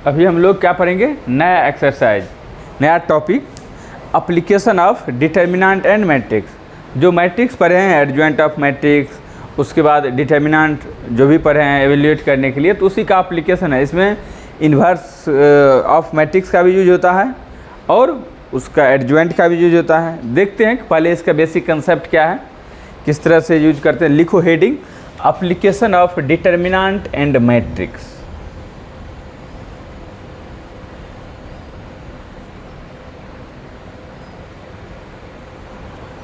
अभी हम लोग क्या पढ़ेंगे, नया एक्सरसाइज, नया topic, application of determinant and matrix. जो मैट्रिक्स पढ़े हैं, एडजॉइंट ऑफ मैट्रिक्स, उसके बाद डिटर्मिनेंट जो भी पढ़े हैं एवेल्यूएट करने के लिए, तो उसी का एप्लीकेशन है। इसमें इन्वर्स ऑफ मैट्रिक्स का भी यूज होता है और उसका एडजॉइंट का भी यूज होता है। देखते हैं कि पहले इसका बेसिक कंसेप्ट क्या है, किस तरह से यूज करते हैं। लिखो heading, application of determinant and matrix.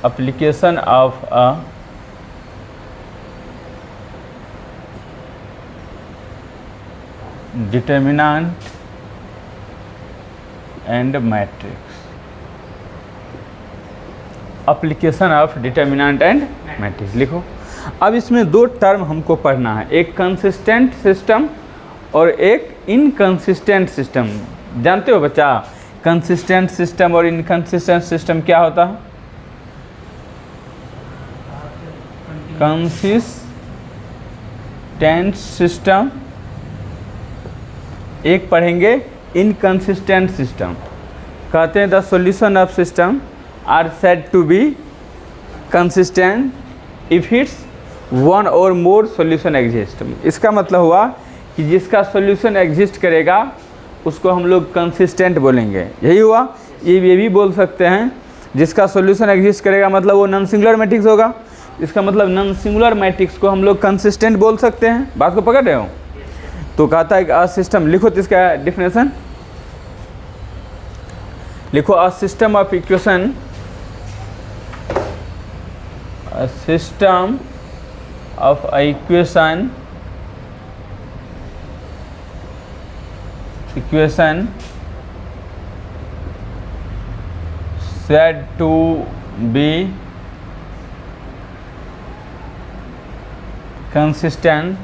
application of a determinant and matrix। Application of determinant and matrix लिखो। अब इसमें दो टर्म हमको पढ़ना है, एक कंसिस्टेंट सिस्टम और एक इनकंसिस्टेंट सिस्टम। जानते हो बच्चा, कंसिस्टेंट सिस्टम और इनकंसिस्टेंट सिस्टम क्या होता है? कंसिस्टेंट सिस्टम एक पढ़ेंगे, इनकंसिस्टेंट सिस्टम। कहते हैं the solution of system are said to be consistent if it's one or more solution exist. इसका मतलब हुआ कि जिसका सॉल्यूशन एग्जिस्ट करेगा उसको हम लोग कंसिस्टेंट बोलेंगे। यही हुआ। ये भी बोल सकते हैं जिसका सॉल्यूशन एग्जिस्ट करेगा मतलब वो नॉन सिंगुलर मैट्रिक्स होगा। इसका मतलब नॉन सिंगुलर मैट्रिक्स को हम लोग कंसिस्टेंट बोल सकते हैं। बात को पकड़ रहे हो? तो कहता है कि अ सिस्टम, लिखो तो इसका डिफिनेशन लिखो। A system of equation, a system of equation said to be consistent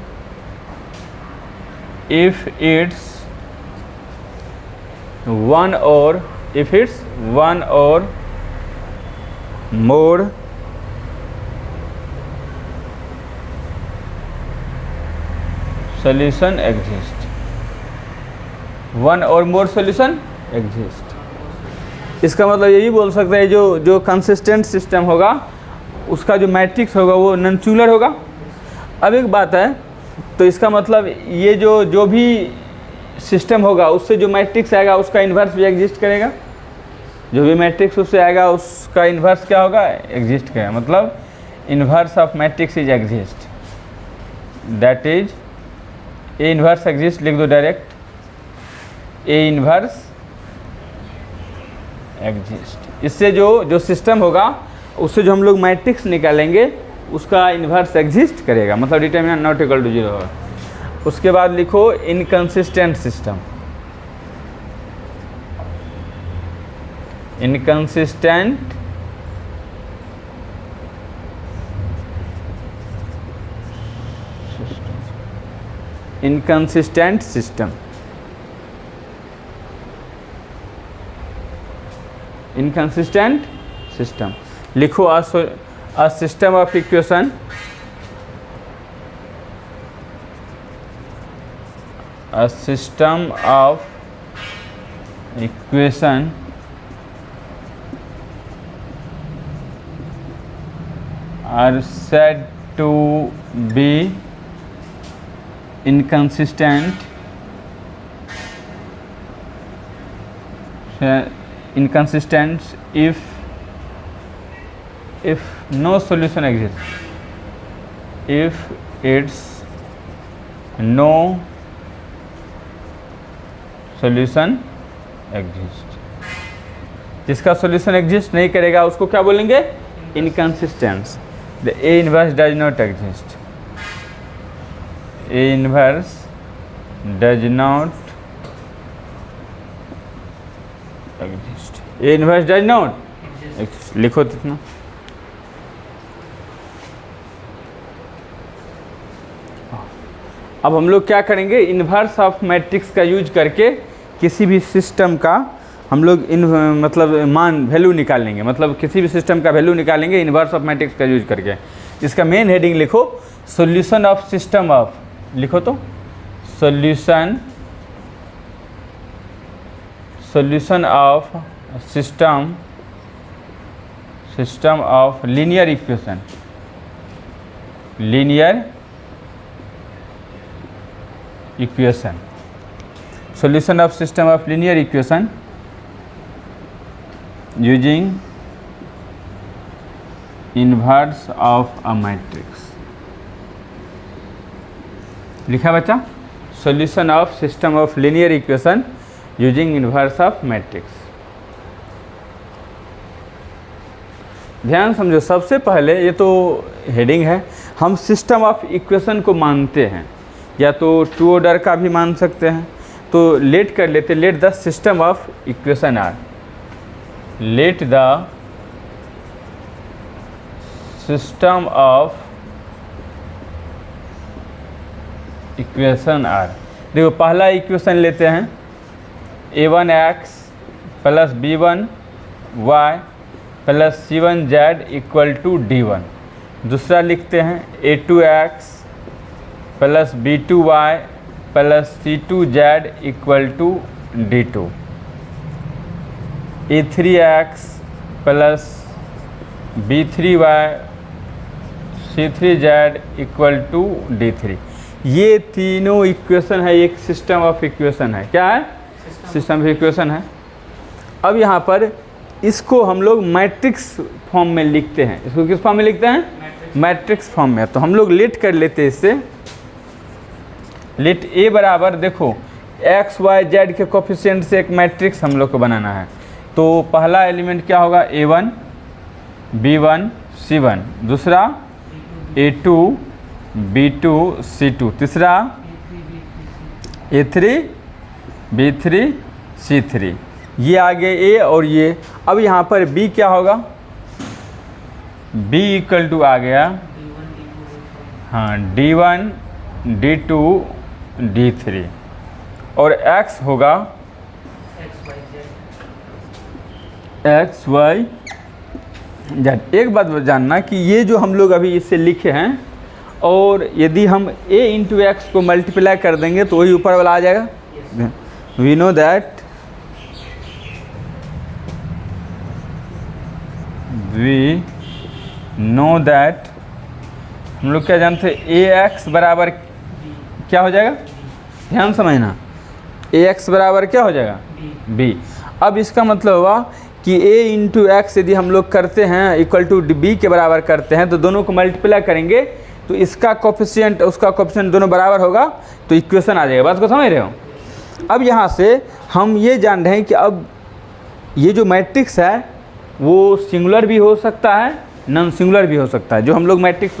if it's one or more solution exist। One or more solution exist. इसका मतलब यही बोल सकते हैं जो कंसिस्टेंट सिस्टम होगा उसका जो मैट्रिक्स होगा वो नॉन सिंगुलर होगा। अब एक बात है, तो इसका मतलब ये जो भी सिस्टम होगा उससे जो मैट्रिक्स आएगा उसका इन्वर्स भी एग्जिस्ट करेगा। जो भी मैट्रिक्स उससे आएगा उसका इन्वर्स क्या होगा? एग्जिस्ट करेगा। मतलब inverse of matrix is exist, that is A inverse exist. लिख दो डायरेक्ट, ए इन्वर्स एग्जिस्ट। इससे जो सिस्टम होगा उससे जो हम लोग मैट्रिक्स निकालेंगे उसका इन्वर्स एग्जिस्ट करेगा, मतलब डिटर्मिनेंट नॉट इक्वल टू 0 होगा। उसके बाद लिखो inconsistent system. Inconsistent system, inconsistent system लिखो। a system of equation are said to be inconsistent if no solution exists, if it's no solution exists। जिसका सॉल्यूशन एग्जिस्ट नहीं करेगा उसको क्या बोलेंगे? Inconsistence. The A inverse does not exist, A inverse does not exist, A inverse does not exist. लिखो इतना। अब हम लोग क्या करेंगे, इन्वर्स ऑफ मैट्रिक्स का यूज करके किसी भी सिस्टम का हम लोग मतलब मान वैल्यू निकालेंगे, मतलब किसी भी सिस्टम का वैल्यू निकालेंगे इन्वर्स ऑफ मैट्रिक्स का यूज करके। इसका मेन हेडिंग लिखो, सॉल्यूशन ऑफ सिस्टम ऑफ, लिखो तो solution solution of system of linear equation, solution of system of linear equation using inverse of a matrix। लिखा बच्चा, solution of system of linear equation using inverse of matrix। ध्यान समझो, सबसे पहले ये तो हेडिंग है, हम सिस्टम ऑफ इक्वेशन को मानते हैं, या तो टू ऑर्डर का भी मान सकते हैं, तो लेट कर लेते, let the system of equation are, let the system of equation are. देखो पहला इक्वेशन लेते हैं, a1x plus b1y plus c1z equal to d1। दूसरा लिखते हैं a2x plus b2y plus c2z equal to d2। a3x plus b3y c3z equal to d3। ये तीनों equation है, एक सिस्टम ऑफ इक्वेशन है। क्या है? सिस्टम ऑफ इक्वेशन है। अब यहाँ पर इसको हम लोग मैट्रिक्स फॉर्म में लिखते हैं। इसको किस फॉर्म में लिखते हैं? मैट्रिक्स फॉर्म में। तो हम लोग लेट कर लेते हैं इससे, लेट ए बराबर, देखो एक्स वाई जेड के कोफिशिएंट से एक मैट्रिक्स हम लोग को बनाना है। तो पहला एलिमेंट क्या होगा? a1 b1 c1, दूसरा a2 b2 c2, तीसरा a3 b3 c3। ये आगे a और ये। अब यहाँ पर b क्या होगा? b इक्वल टू आ गया, हाँ, d1 d2 d3, और x होगा x y z। एक बात जानना कि ये जो हम लोग अभी इससे लिखे हैं, और यदि हम a इंटू एक्स को मल्टीप्लाई कर देंगे तो वही ऊपर वाला आ जाएगा। वी नो दैट हम लोग क्या जानते हैं? ए एक्स बराबर क्या हो जाएगा? ध्यान समझना, ए एक्स बराबर क्या हो जाएगा? बी। अब इसका मतलब हुआ कि a इंटू एक्स यदि हम लोग करते हैं इक्वल टू बी के बराबर करते हैं, तो दोनों को मल्टीप्लाई करेंगे तो इसका कोफिशिएंट उसका कोफिशिएंट दोनों बराबर होगा, तो इक्वेशन आ जाएगा। बात को समझ रहे हो? अब यहाँ से हम ये जान रहे हैं कि अब ये जो मैट्रिक्स है वो सिंगुलर भी हो सकता है, नॉन सिंगुलर भी हो सकता है। जो हम लोग मैट्रिक्स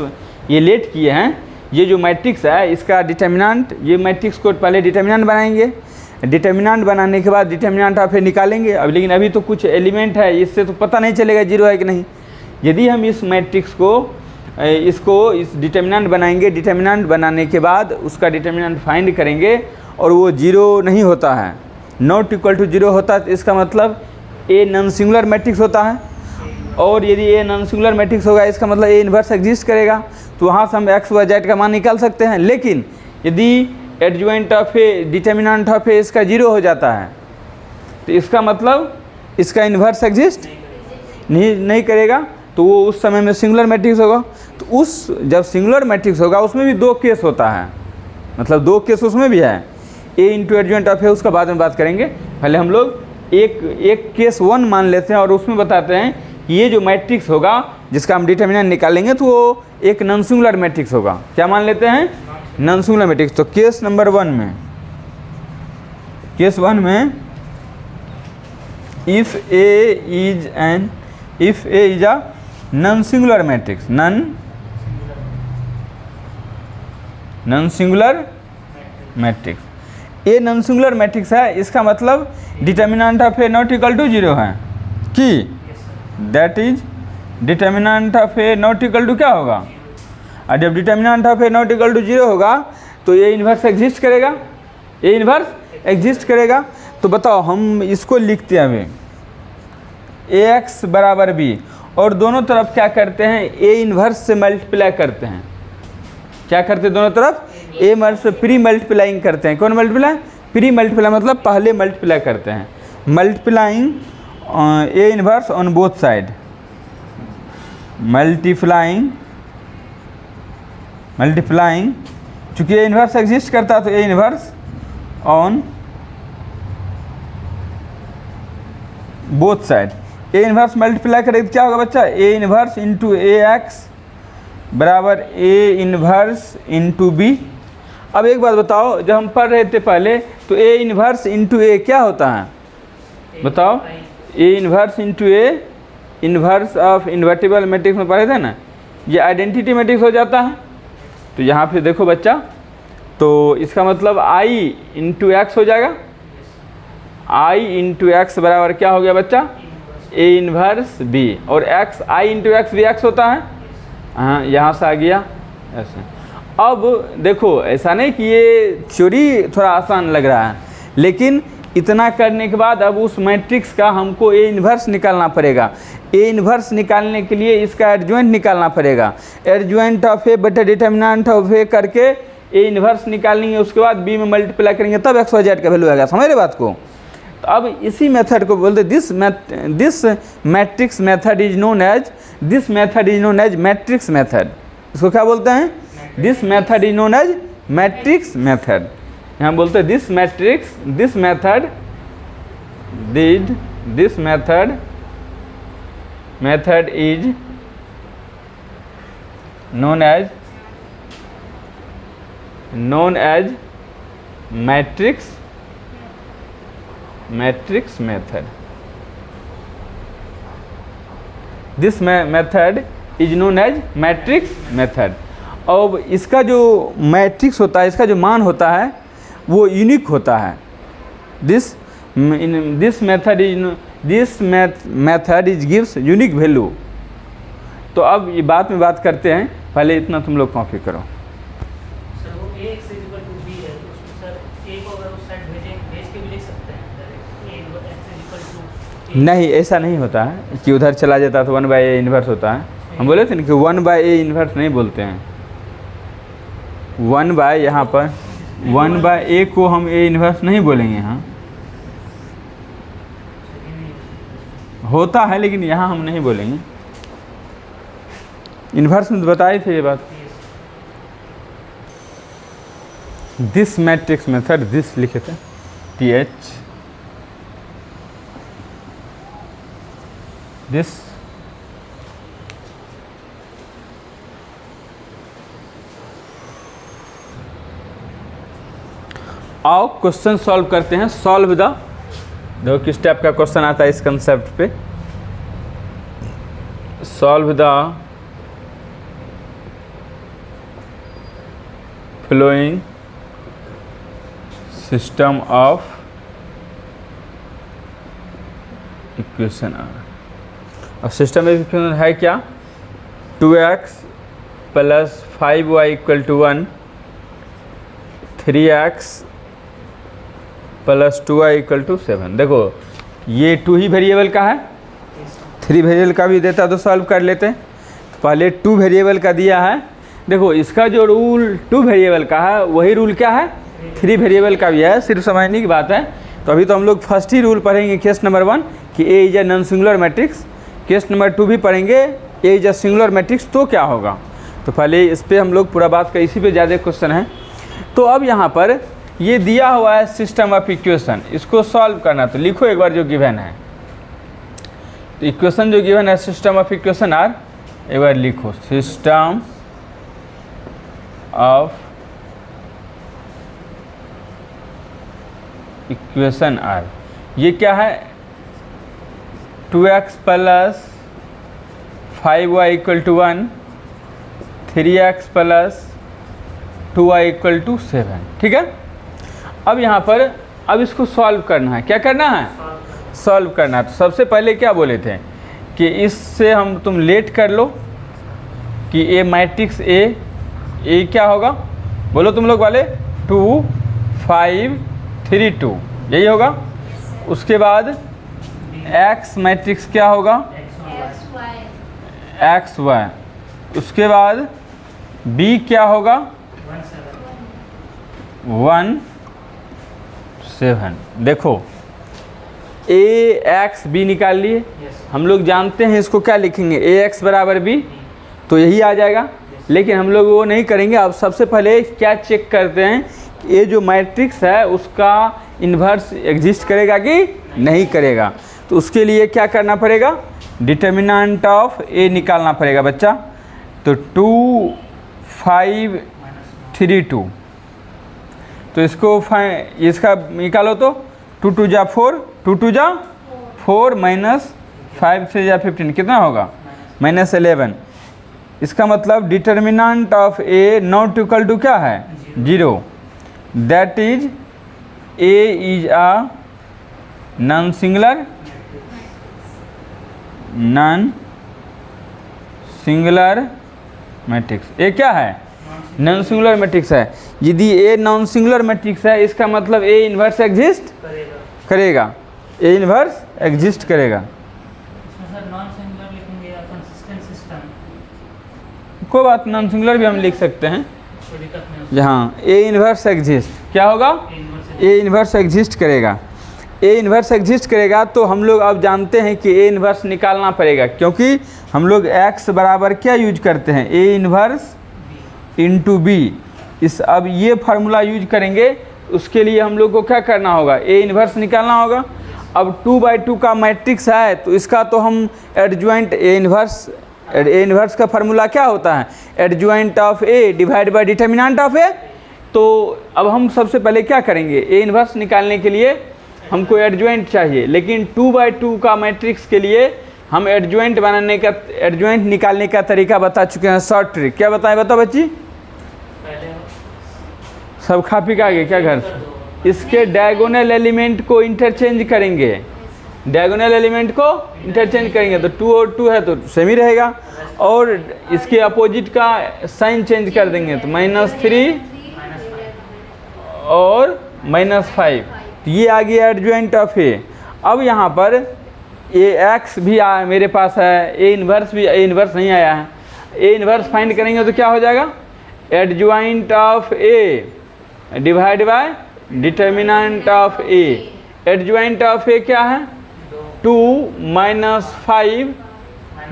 ये लेट किए हैं, ये जो मैट्रिक्स है इसका डिटर्मिनेंट, ये मैट्रिक्स को पहले डिटर्मिनेंट बनाएंगे, डिटर्मिनेंट बनाने के बाद डिटर्मिनेंट आप फिर निकालेंगे। अब लेकिन अभी तो कुछ एलिमेंट है, इससे तो पता नहीं चलेगा जीरो है कि नहीं। यदि हम इस मैट्रिक्स को इस डिटर्मिनेंट बनाएंगे, डिटर्मिनेंट बनाने के बाद उसका डिटर्मिनेंट फाइंड करेंगे और वो जीरो नहीं होता है, नॉट इक्वल टू जीरो होता है, तो इसका मतलब ए नॉन सिंगुलर मैट्रिक्स होता है। और यदि ए नॉन सिंगुलर मैट्रिक्स होगा, इसका मतलब ए इन्वर्स एग्जिस्ट करेगा, तो वहाँ से हम एक्स वाई जेड का मान निकाल सकते हैं। लेकिन यदि adjoint of A determinant of A इसका जीरो हो जाता है, तो इसका मतलब इसका इन्वर्स एग्जिस्ट नहीं करेगा, तो वो उस समय में सिंगुलर मैट्रिक्स होगा। तो उस जब सिंगुलर मैट्रिक्स होगा उसमें भी दो केस होता है, मतलब दो केस उसमें भी है। ए इंटू एडजॉइंट ऑफ ए उसका बाद में बात करेंगे। पहले हम लोग एक केस 1 मान लेते हैं और उसमें बताते हैं कि ये जो मैट्रिक्स होगा जिसका हम डिटर्मिनेंट निकालेंगे तो वो एक नॉन सिंगुलर मैट्रिक्स होगा। क्या मान लेते हैं? Non singular matrix. तो केस नंबर 1 में, केस 1 में if A is a non singular matrix, non singular matrix, A non singular matrix है, इसका मतलब determinant of A not equal to zero है कि that is determinant of A not equal to क्या होगा? और जब determinant of A not equal to zero होगा तो ए इन्वर्स एग्जिस्ट करेगा, ए इन्वर्स एग्जिस्ट करेगा। तो बताओ, हम इसको लिखते हैं अभी ए एक्स बराबर बी, और दोनों तरफ क्या करते हैं? ए इन्वर्स से मल्टीप्लाई करते हैं। क्या करते हैं? दोनों तरफ ए इन्वर्स से प्री मल्टीप्लाइंग करते हैं। कौन मल्टीप्लाई? प्री मल्टीप्लाई, मतलब पहले मल्टीप्लाई करते हैं। Multiplying A inverse on both side, multiplying चूँकि ए इनवर्स एग्जिस्ट करता है तो A inverse on both side. A inverse multiply करें तो क्या होगा बच्चा, A inverse into A x बराबर ए इनवर्स इंटू बी। अब एक बात बताओ, जब हम पढ़ रहे थे पहले तो ए इनवर्स इंटू ए क्या होता है बताओ, A inverse into A inverse of invertible matrix में पढ़े थे ना, ये आइडेंटिटी मैट्रिक्स हो जाता है। तो यहाँ पे देखो बच्चा, तो इसका मतलब आई इंटू एक्स हो जाएगा, आई इंटू एक्स बराबर क्या हो गया बच्चा, ए इनवर्स बी, और एक्स आई इंटू एक्स भी एक्स होता है, हाँ यहाँ से आ गया ऐसे। अब देखो ऐसा नहीं कि ये थ्योरी थोड़ा आसान लग रहा है, लेकिन इतना करने के बाद अब उस मैट्रिक्स का हमको ए इन्वर्स निकालना पड़ेगा। ए इन्वर्स निकालने के लिए इसका एडजॉइंट निकालना पड़ेगा, एडजॉइंट ऑफ ए बटा डिटर्मिनेंट ऑफ ए करके ए इन्वर्स निकालेंगे, उसके बाद बी में मल्टीप्लाई करेंगे तब एक्स वाई जेड का वैल्यू आएगा। समझ रहे बात को। तो अब इसी मेथड को बोलते this matrix method is known as matrix method. इसको क्या बोलते हैं, this method is known as matrix method. यहाँ बोलते हैं this method is known as matrix method. This method is known as matrix method. अब इसका जो मैट्रिक्स होता है, इसका जो मान होता है वो यूनिक होता है। This method is gives unique value. तो अब ये बात में बात करते हैं, पहले इतना तुम लोग कॉपी करो। सर वो a x = b है, तो उसमें सर a को अगर उस साइड भेज के भी लिख सकते हैं a x = नहीं, ऐसा नहीं होता है कि उधर चला जाता तो 1/a इन्वर्स होता है। हम बोले थे ना कि 1/a इन्वर्स नहीं बोलते हैं, 1/, यहाँ पर 1/a को हम a इन्वर्स नहीं बोलेंगे। यहाँ होता है लेकिन यहाँ हम नहीं बोलेंगे। इन्वर्स में तो बताए थे ये बात। दिस मैट्रिक्स मेथड, दिस लिखे थे TH, दिस आओ क्वेश्चन सॉल्व करते हैं। सॉल्व द, देखो किस टाइप का क्वेश्चन आता है इस कंसेप्ट पे। Solve the following system of equation are. अब सिस्टम ऑफ इक्वेशन है क्या, 2x + 5y = 1, 3x + 2y = 7। देखो ये 2 ही वेरिएबल का है, 3 वेरिएबल का भी देता तो सॉल्व कर लेते। पहले 2 वेरिएबल का दिया है। देखो इसका जो रूल 2 वेरिएबल का है वही रूल क्या है, 3 वेरिएबल का भी है, सिर्फ समझने की बात है। तो अभी तो हम लोग फर्स्ट ही रूल पढ़ेंगे केस नंबर 1 कि A is a non singular matrix. Case number 2 भी पढ़ेंगे A is a singular matrix तो क्या होगा। तो पहले इस पर हम लोग पूरा बात कर, इसी पे ज़्यादा क्वेश्चन है। तो अब यहाँ पर ये दिया हुआ है सिस्टम ऑफ इक्वेशन, इसको सॉल्व करना। तो लिखो एक बार जो गिवन है, तो इक्वेशन जो गिवन है सिस्टम ऑफ इक्वेशन आर, एक बार लिखो सिस्टम ऑफ इक्वेशन आर। ये क्या है, 2x + 5y = 1, 3x + 2y = 7। ठीक है। अब यहाँ पर अब इसको सॉल्व करना है। क्या करना है, सॉल्व करना है। तो सबसे पहले क्या बोले थे कि इससे हम तुम लेट कर लो कि ए मैट्रिक्स ए क्या होगा, बोलो तुम लोग वाले, 2 5 3 2 यही होगा। उसके बाद एक्स मैट्रिक्स क्या होगा, एक्स वाई। उसके बाद बी क्या होगा, 1 7। देखो ए एक्स बी निकाल लिए, यस हम लोग जानते हैं इसको क्या लिखेंगे, ए एक्स बराबर बी, तो यही आ जाएगा। लेकिन हम लोग वो नहीं करेंगे। अब सबसे पहले क्या चेक करते हैं कि ये जो मैट्रिक्स है उसका इन्वर्स एग्जिस्ट करेगा कि नहीं करेगा। तो उसके लिए क्या करना पड़ेगा, डिटर्मिनेंट ऑफ ए निकालना पड़ेगा बच्चा। तो 2 5 3 2, तो इसका निकालो तो 2 2 जा 4, 2 2 जा 4 माइनस 5 3 जा 15 कितना होगा, -11। इसका मतलब determinant of A not equal to क्या है, 0। That is A is a non singular matrix. A क्या है, नॉन सिंगुलर मैट्रिक्स है। यदि ए नॉन सिंगुलर मैट्रिक्स है इसका मतलब ए इन्वर्स एग्जिस्ट करेगा, ए इन्वर्स एग्जिस्ट करेगा। इसमें सर नॉन सिंगुलर लिखेंगे या कंसिस्टेंट सिस्टम, कोई बात, नॉन सिंगुलर भी हम लिख सकते हैं। कोई दिक्कत नहीं। जहाँ ए इन्वर्स एग्जिस्ट क्या होगा, ए इन्वर्स एग्जिस्ट करेगा। ए इन्वर्स एग्जिस्ट करेगा तो हम लोग अब जानते हैं कि ए इन्वर्स निकालना पड़ेगा, क्योंकि हम लोग x बराबर क्या यूज करते हैं, ए इन्वर्स इंटू बी। अब ये फार्मूला यूज करेंगे, उसके लिए हम लोग को क्या करना होगा, ए इन्वर्स निकालना होगा। अब 2/2 का मैट्रिक्स है तो इसका तो हम एडजॉइंट ए इन्वर्स का फार्मूला क्या होता है, adjoint of A divide by determinant of A. तो अब हम सबसे पहले क्या करेंगे, ए इन्वर्स निकालने के लिए हमको एडजॉइंट चाहिए, लेकिन 2/2 का मैट्रिक्स के लिए हम एडजॉइंट निकालने का तरीका बता चुके हैं, शॉर्ट ट्रिक। क्या बताएं, बताओ बच्ची, पहले सब खा पी के आ गए क्या घर से? इसके डायगोनल एलिमेंट को इंटरचेंज करेंगे, डायगोनल एलिमेंट को इंटरचेंज करेंगे तो 2 और 2 है तो सेम ही रहेगा, और इसके अपोजिट का साइन चेंज कर देंगे तो -3 और -5, तो ये आ गया एडजॉइंट ऑफ ए। अब यहाँ पर ए एक्स भी मेरे पास है, ए इन्वर्स नहीं आया है। ए इन्वर्स फाइंड करेंगे तो क्या हो जाएगा, adjoint of A divide by determinant of A. Adjoint of A क्या है, 2 -5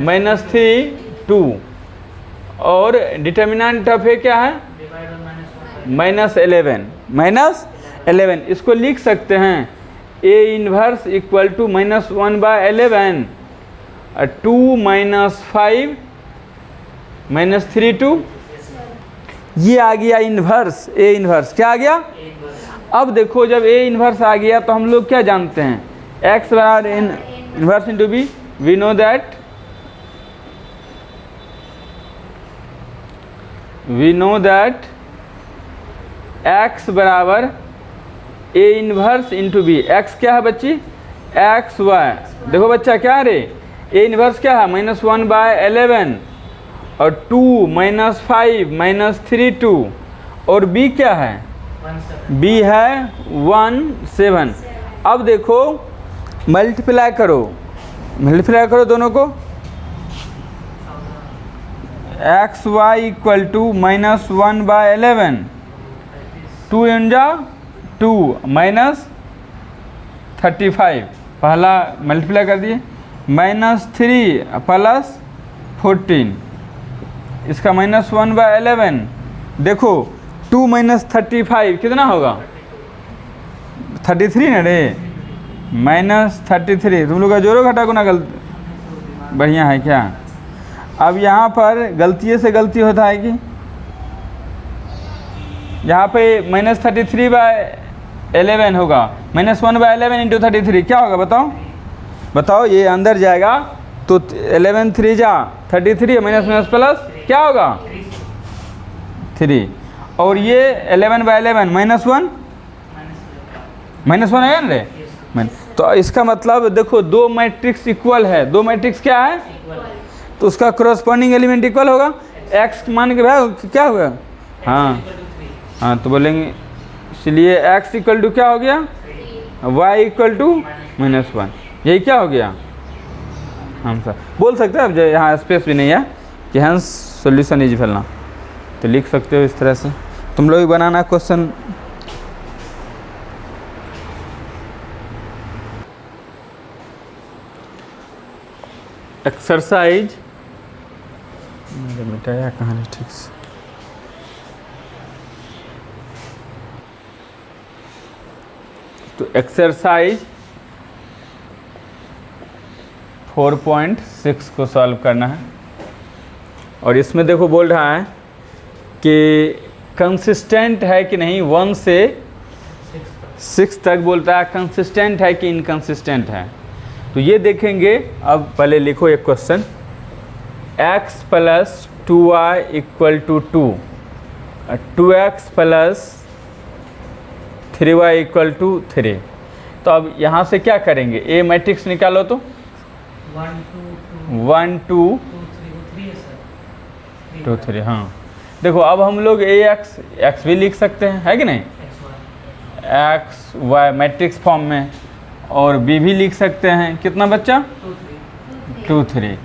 -3 2, और डिटर्मिनेंट ऑफ ए क्या है, -11। इसको लिख सकते हैं ए इन्वर्स इक्वल टू -1/11 और 2 -5 -3 2, ये आ गया इन्वर्स, ए इन्वर्स क्या आ गया। अब देखो जब ए इन्वर्स आ गया तो हम लोग क्या जानते हैं, x बराबर inverse into B. We know that x बराबर ए इन्वर्स इंटू बी। एक्स क्या है बच्ची, एक्स वाई। देखो बच्चा क्या है रे, ए इन्वर्स क्या है, -1/11 और 2 -5 -3 2, और बी क्या है, बी है 1 7। अब देखो मल्टीप्लाई करो दोनों को, एक्स वाई इक्वल टू -1/11, 2 × 2 -35, पहला मल्टीप्लाई कर दिए, -3 + 14, इसका -1/11। देखो 2 - 35 कितना होगा, 33 ना रे, -33। तुम लोग का जोड़ो घटा को ना बढ़िया है क्या। अब यहाँ पर गलती से गलती होता है कि यहाँ पे -33/11 होगा, -1/11 × 33 क्या होगा, बताओ ये अंदर जाएगा तो 11 3 जा 33, माइनस प्लस क्या होगा 3, और ये 11/11 -1 है ना रे। तो इसका मतलब देखो दो मैट्रिक्स इक्वल है, दो मैट्रिक्स क्या है, तो उसका करस्पॉन्डिंग एलिमेंट इक्वल होगा। x मान के भाई क्या होगा, हाँ तो बोलेंगे, इसलिए x इक्वल टू क्या हो गया, y इक्वल टू -1, यही क्या हो गया। हम सर बोल सकते हैं, अब जो यहाँ स्पेस भी नहीं है कि हैंस सॉल्यूशन इज फैलना, तो लिख सकते हो इस तरह से। तुम लोग बनाना क्वेश्चन। एक्सरसाइज मैंने मिटाया कहानी ठीक से। तो एक्सरसाइज 4.6 को सॉल्व करना है और इसमें देखो बोल रहा है कि कंसिस्टेंट है कि नहीं, 1 से 6 तक बोलता है, कंसिस्टेंट है कि इनकंसिस्टेंट है। तो ये देखेंगे। अब पहले लिखो एक question, x plus 2y equal to 2, 2x plus 3y equal to 3। तो अब यहाँ से क्या करेंगे, ए मैट्रिक्स निकालो तो 1 2 2 3। हाँ देखो अब हम लोग x भी लिख सकते हैं, है कि नहीं, x y मैट्रिक्स फॉर्म में, और b भी लिख सकते हैं। कितना बच्चा 2 3।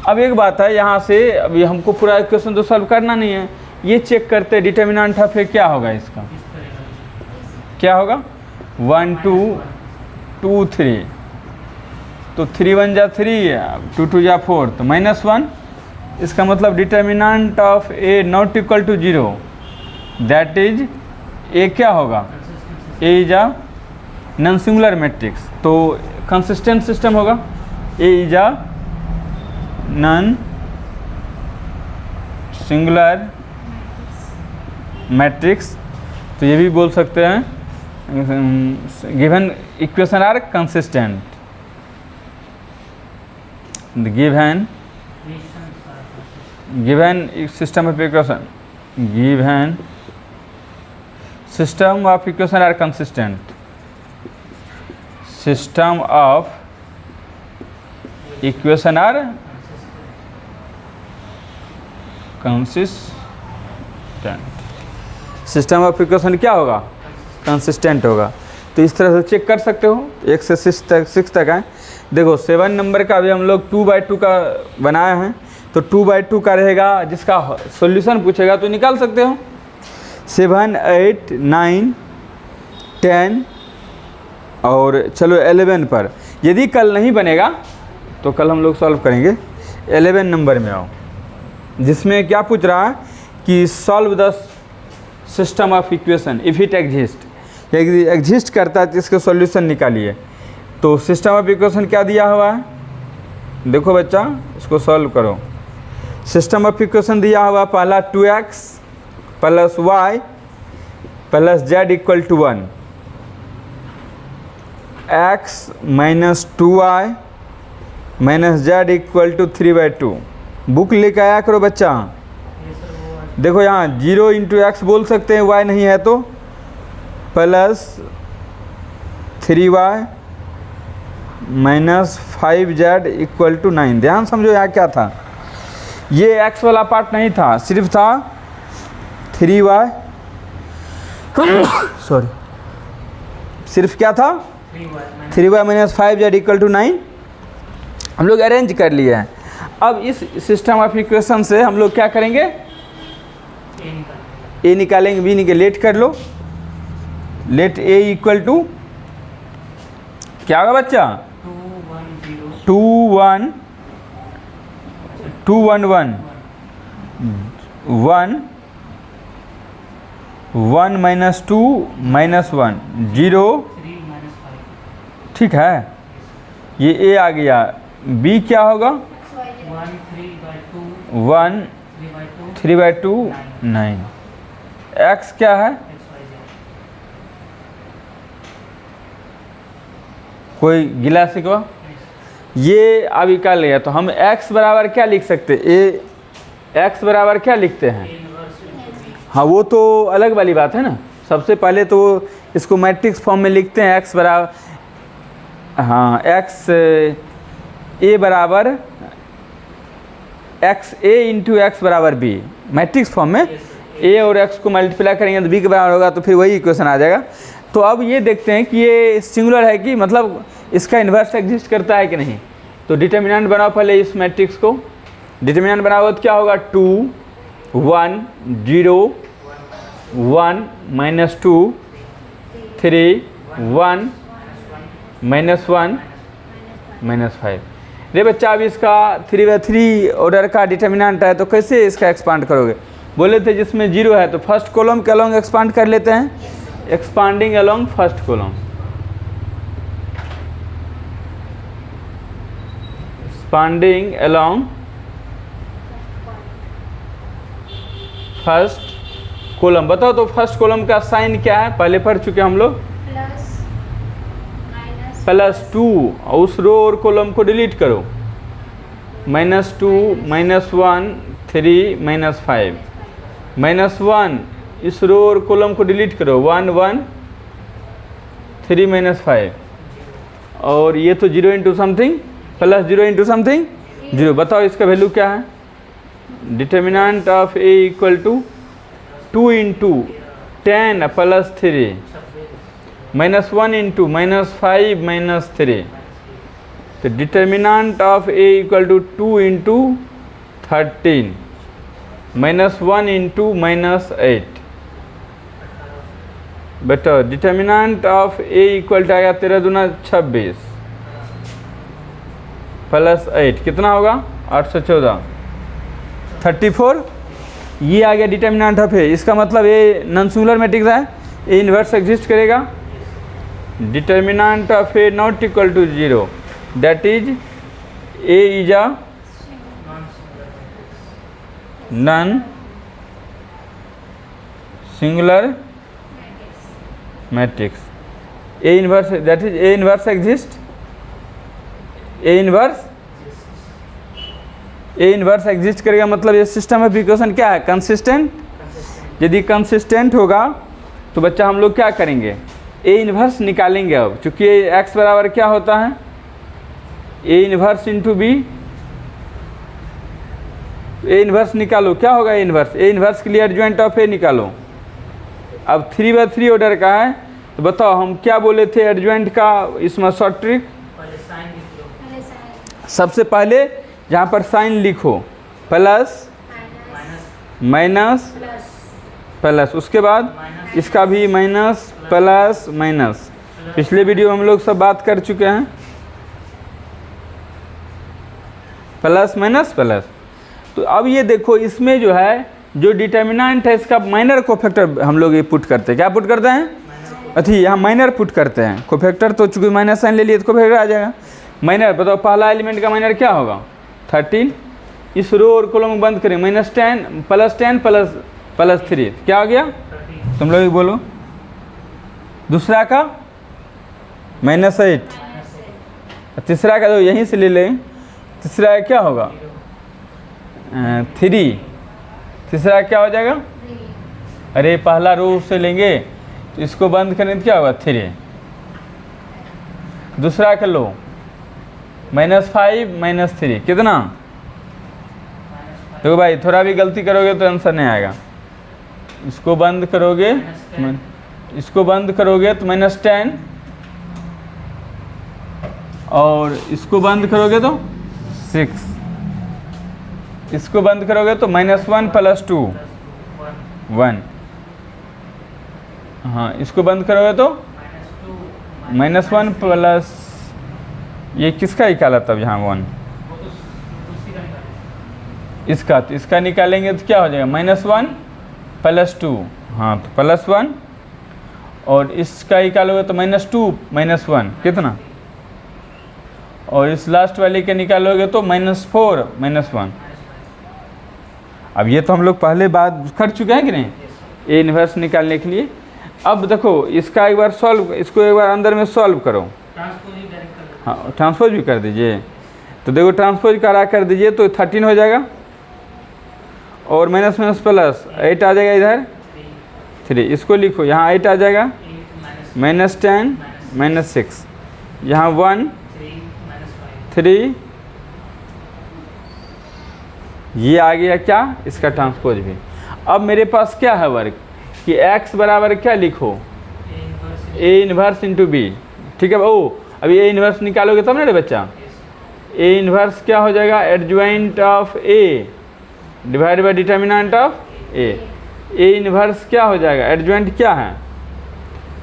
अब एक बात है, यहाँ से अभी हमको पूरा क्वेश्चन तो सॉल्व करना नहीं है, ये चेक करते डिटर्मिनेंट है, फिर क्या होगा इसका, क्या होगा 1 2 2 3। तो 3 1 जा 3, 2 2 जा 4, तो -1। इसका मतलब determinant of A not equal to 0, that is A क्या होगा, A is a non singular matrix. तो कंसिस्टेंट सिस्टम होगा, A is a non singular matrix. तो ये भी बोल सकते हैं given equation are consistent, given system of equation, given system of equation are consistent, system of equation are consistent. System of equation क्या होगा, कंसिस्टेंट होगा। तो इस तरह से चेक कर सकते हो, 1 से 6 तक है। देखो 7 नंबर का भी हम लोग 2/2 का बनाए हैं, तो 2/2 का रहेगा, जिसका सॉल्यूशन पूछेगा तो निकाल सकते हो। 7 8 9 10 और चलो 11 पर। यदि कल नहीं बनेगा तो कल हम लोग सॉल्व करेंगे। 11 नंबर में आओ, जिसमें क्या पूछ रहा है कि solve the system of equation if it exist, यदि एग्जिस्ट करता है तो इसका सॉल्यूशन निकालिए। तो सिस्टम ऑफ इक्वेशन क्या दिया हुआ है, देखो बच्चा इसको सॉल्व करो। सिस्टम ऑफ इक्वेशन दिया हुआ पहला 2x plus y plus z equal to 1, x minus 2y minus z equal to 3/2। Book लेकर आया करो बच्चा। देखो यहाँ 0 इंटू एक्स बोल सकते हैं, y नहीं है तो, plus 3y minus 5z equal to 9। ध्यान समझो यहाँ क्या था, ये x वाला पार्ट नहीं था, सिर्फ था 3y सॉरी, सिर्फ क्या था 3y minus 5z equal to 9। हम लोग अरेंज कर लिए हैं। अब इस सिस्टम ऑफ इक्वेशन से हम लोग क्या करेंगे, ए निकालेंगे, बी निकाल, लेट कर लो, लेट ए इक्वल टू क्या होगा बच्चा 2 1 2 1 1 1 1 माइनस 2 माइनस 1 0, ठीक है। ये ए आ गया, बी क्या होगा 1 3/2 9, एक्स क्या है, कोई गिला शिकवा, ये अब निकाल लिया। तो हम x बराबर क्या लिख सकते, x बराबर क्या लिखते हैं, हाँ वो तो अलग वाली बात है ना। सबसे पहले तो इसको मैट्रिक्स फॉर्म में लिखते हैं, x बराबर, हाँ x a बराबर x a इंटू एक्स बराबर b, मैट्रिक्स फॉर्म में a और x को मल्टीप्लाई करेंगे तो b के बराबर होगा, तो फिर वही इक्वेशन आ जाएगा। तो अब ये देखते हैं कि ये सिंगुलर है कि मतलब इसका इन्वर्स एग्जिस्ट करता है कि नहीं। तो डिटर्मिनेंट बनाओ पहले इस मैट्रिक्स को, डिटर्मिनेंट बनाओ तो क्या होगा 2 1 0 1 माइनस 2 3 1 माइनस 1 माइनस 5। रे बच्चा अब इसका 3/3 ऑर्डर का डिटर्मिनेंट है तो कैसे इसका एक्सपांड करोगे? बोले थे जिसमें 0 है तो फर्स्ट कॉलम के अलोंग एक्सपांड कर लेते हैं, expanding along first column, expanding along first column. बताओ तो फर्स्ट कॉलम का साइन क्या है? पहले पढ़ चुके हम लोग, +2 और उस रो और कॉलम को डिलीट करो, -2 -1 3 -5 -1 इस रो और कॉलम को डिलीट करो, 1 1 3 -5 और ये तो 0 इंटू समथिंग +0 इंटू समथिंग 0। बताओ इसका वैल्यू क्या है? Determinant of A equal to 2 into 10 +3 -1 into -5 -3। तो determinant of A equal to 2 into 13 -1 into -8। बेटा determinant of A equal to आएगा 13 दूना 26 +8 कितना होगा? 814 34। ये आ गया डिटर्मिनेंट ऑफ ए। इसका मतलब ए नॉन सिंगुलर मैट्रिक्स है, ए इन्वर्स एग्जिस्ट करेगा। Determinant of A not equal to 0 that is A is a non singular matrix. A inverse that is A inverse exist, A inverse exist करेगा मतलब ये system of equation क्या है? Consistent. यदि consistent होगा तो बच्चा हम लोग क्या करेंगे? ए इन्वर्स निकालेंगे। अब चूँकि एक्स बराबर क्या होता है? A inverse into B. A inverse निकालो, क्या होगा ए इन्वर्स? ए इन्वर्स के लिए एडजॉइंट ऑफ ए निकालो। अब 3/3 ऑर्डर का है तो बताओ हम क्या बोले थे एडजॉइंट का? इसमें शॉर्ट ट्रिक, सबसे पहले जहाँ पर साइन लिखो प्लस माइनस प्लस, उसके बाद इसका भी माइनस प्लस माइनस। पिछले वीडियो हम लोग सब बात कर चुके हैं, प्लस माइनस प्लस। तो अब ये देखो इसमें जो है जो डिटर्मिनेंट है इसका माइनर कोफैक्टर हम लोग ये पुट करते हैं। क्या पुट करते हैं? अथी यहाँ माइनर पुट करते हैं। कोफैक्टर तो चूँकि माइनस साइन ले लिए तो कोफैक्टर आ जाएगा। माइनर बताओ पहला एलिमेंट का माइनर क्या होगा? 13। इस रो और कॉलम बंद करें, -10 +10 +3 क्या हो गया? तुम लोग बोलो। दूसरा का -8, तीसरा का जो यहीं से ले लें, तीसरा क्या होगा? 3। तीसरा क्या हो जाएगा? अरे पहला रो से लेंगे तो इसको बंद करें तो क्या होगा? 3। दूसरा कर लो -5 -3 कितना? देखो भाई थोड़ा भी गलती करोगे तो आंसर नहीं आएगा। इसको बंद करोगे, इसको बंद करोगे तो -10 और इसको बंद करोगे तो 6, इसको बंद करोगे तो -1 + 2 1। हाँ इसको बंद करोगे तो -1 प्लस ये किसका निकाला तब यहाँ 1? इसका, तो इसका निकालेंगे तो क्या हो जाएगा? -1 + 2। हाँ तो +1 और इसका निकालोगे तो -2 -1 कितना? और इस लास्ट वाले के निकालोगे तो -4 -1। अब ये तो हम लोग पहले बात कर चुके हैं कि नहीं, ए इन्वर्स निकालने के लिए। अब देखो इसका एक बार सॉल्व, इसको एक बार अंदर में सॉल्व करो। हाँ ट्रांसपोज भी कर दीजिए। तो देखो ट्रांसपोज करा कर दीजिए तो 13 हो जाएगा और माइनस माइनस प्लस 8 आ जाएगा इधर 3। इसको लिखो, यहाँ 8 आ जाएगा, -10 -6, यहाँ 1 3, ये आ गया क्या? इसका ट्रांसपोज भी। अब मेरे पास क्या है वर्क कि x बराबर क्या लिखो? ए इन्वर्स इंटू बी। ठीक है। ओ अभी ए इन्वर्स निकालोगे तब ना रे बच्चा। ए इन्वर्स क्या हो जाएगा? Adjoint of A divide by determinant of A. A inverse क्या हो जाएगा? एडजॉइंट क्या है?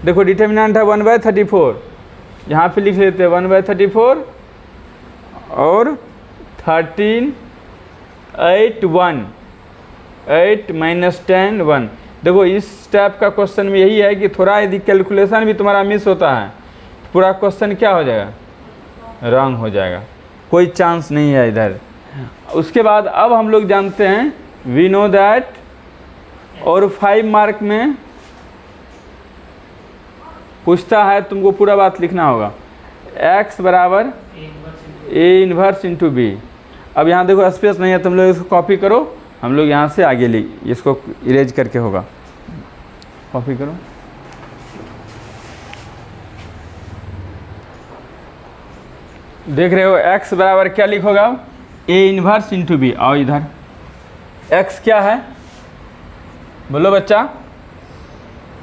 देखो डिटर्मिनेंट है 1/34, यहाँ पे लिख लेते हैं 1/34 और 13 8 1 8 माइनस 10 1। देखो इस टाइप का क्वेश्चन में यही है कि थोड़ा यदि कैलकुलेशन भी तुम्हारा मिस होता है तो पूरा क्वेश्चन क्या हो जाएगा, रॉन्ग हो जाएगा, कोई चांस नहीं है इधर। उसके बाद अब हम लोग जानते हैं वी नो दैट, और 5 मार्क में पूछता है तुमको पूरा बात लिखना होगा, x बराबर ए इन्वर्स इंटू बी। अब यहाँ देखो स्पेस नहीं है, तुम लोग इसको कॉपी करो, हम लोग यहाँ से आगे इसको इरेज करके होगा, कॉपी करो। देख रहे हो x बराबर क्या लिखोगा, ए इन्वर्स इंटू बी। आओ इधर, x क्या है बोलो बच्चा,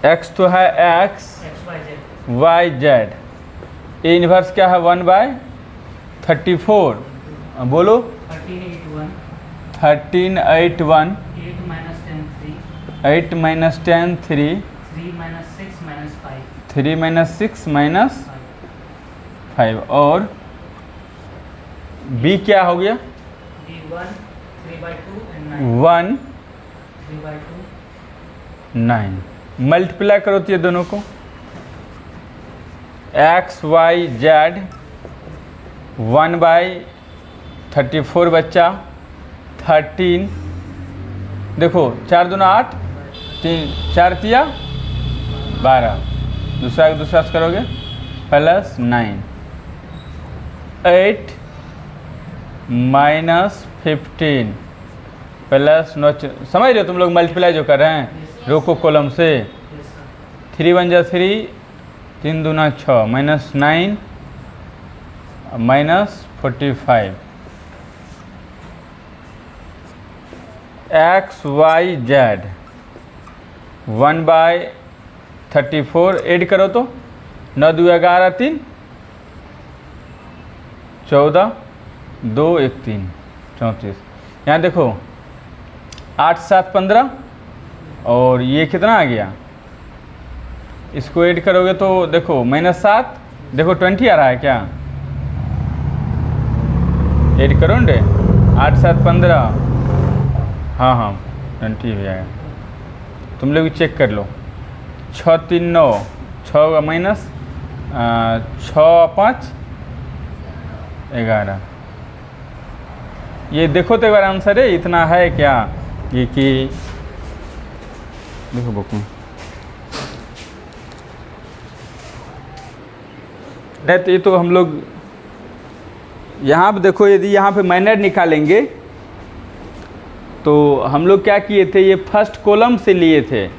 x तो है x y z, A inverse क्या है 1/34। बोलो 13 8 1 8 माइनस 10 3 3 माइनस 6 माइनस 5। और b क्या हो गया, 1 9। मल्टीप्लाई करो तो ये दोनों को, x y z 1/34 बच्चा 13, देखो 4 दूना 8, 3 4 तिया 12, दूसरा एक दूसरा से करोगे प्लस 9, 8 माइनस 15 प्लस 9। समझ रहे हो तुम लोग मल्टीप्लाई जो कर रहे हैं, रो को कॉलम से, 3 1 जा 3, 3 दूना 6 minus 9 minus 45। x y z 1/34 add करो तो 9 2 11 3 14 2 1 3 34। यहाँ देखो 8 7 15 और ये कितना आ गया, इसको ऐड करोगे तो देखो -7, देखो 20 आ रहा है क्या, ऐड करो ना, 8 7 15, हाँ हाँ 20 हो जाएगा। तुम लोग भी चेक कर लो, 6 3 9, 6 माइनस 6 5 11। ये देखो तो एक बार आंसर है, इतना है क्या ये कि देखो बुक में नहीं, तो ये तो हम लोग यहाँ पे देखो, यदि यहाँ पे माइनर निकालेंगे तो हम लोग क्या किए थे, ये फर्स्ट कॉलम से लिए थे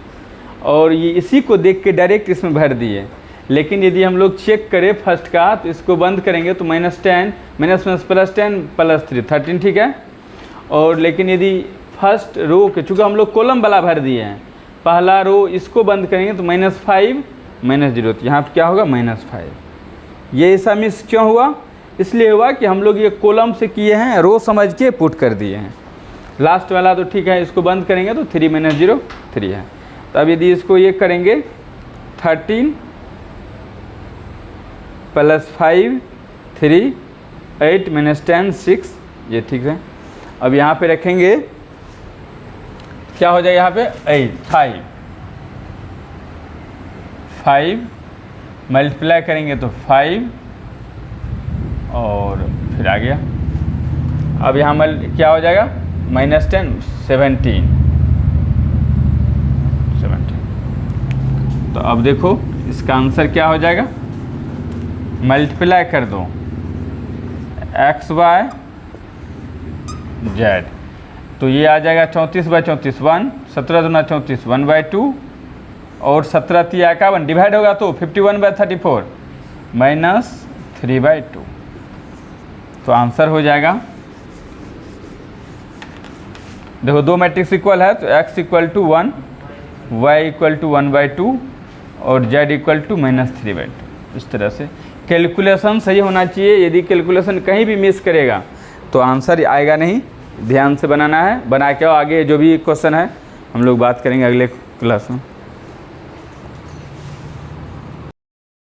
और ये इसी को देख के डायरेक्ट इसमें भर दिए। लेकिन यदि हम लोग चेक करें फर्स्ट का तो इसको बंद करेंगे तो -10 माइनस प्लस 10 प्लस 3 13, ठीक है। और लेकिन यदि फर्स्ट रो के चूँकि हम लोग कॉलम वाला भर दिए हैं, पहला रो इसको बंद करेंगे तो -5 -0, तो यहाँ पर क्या होगा -5। ये ऐसा मिस क्यों हुआ, इसलिए हुआ कि हम लोग ये कॉलम से किए हैं, रो समझ के पुट कर दिए हैं। लास्ट वाला तो ठीक है, इसको बंद करेंगे तो 3 -0 3 है। तो अब यदि इसको ये करेंगे 13 प्लस 5 3 8 माइनस 10 6, ये ठीक है। अब यहाँ पे रखेंगे क्या हो जाएगा, यहाँ पे 8 5 मल्टीप्लाई करेंगे तो 5 और फिर आ गया। अब यहाँ क्या हो जाएगा -10 17। तो अब देखो इसका आंसर क्या हो जाएगा, मल्टीप्लाई कर दो x y z, तो ये आ जाएगा 34/34 1, 17 दूना 34 1/2 और 17 तिया 51 डिवाइड होगा तो 51/34 -3/2। तो आंसर हो जाएगा, देखो दो मैट्रिक्स इक्वल है तो x = 1, y = 1/2 और z = -3/2। इस तरह से कैलकुलेशन सही होना चाहिए। यदि कैलकुलेशन कहीं भी मिस करेगा तो आंसर आएगा नहीं, ध्यान से बनाना है। बना के आगे जो भी क्वेश्चन है हम लोग बात करेंगे अगले क्लास में।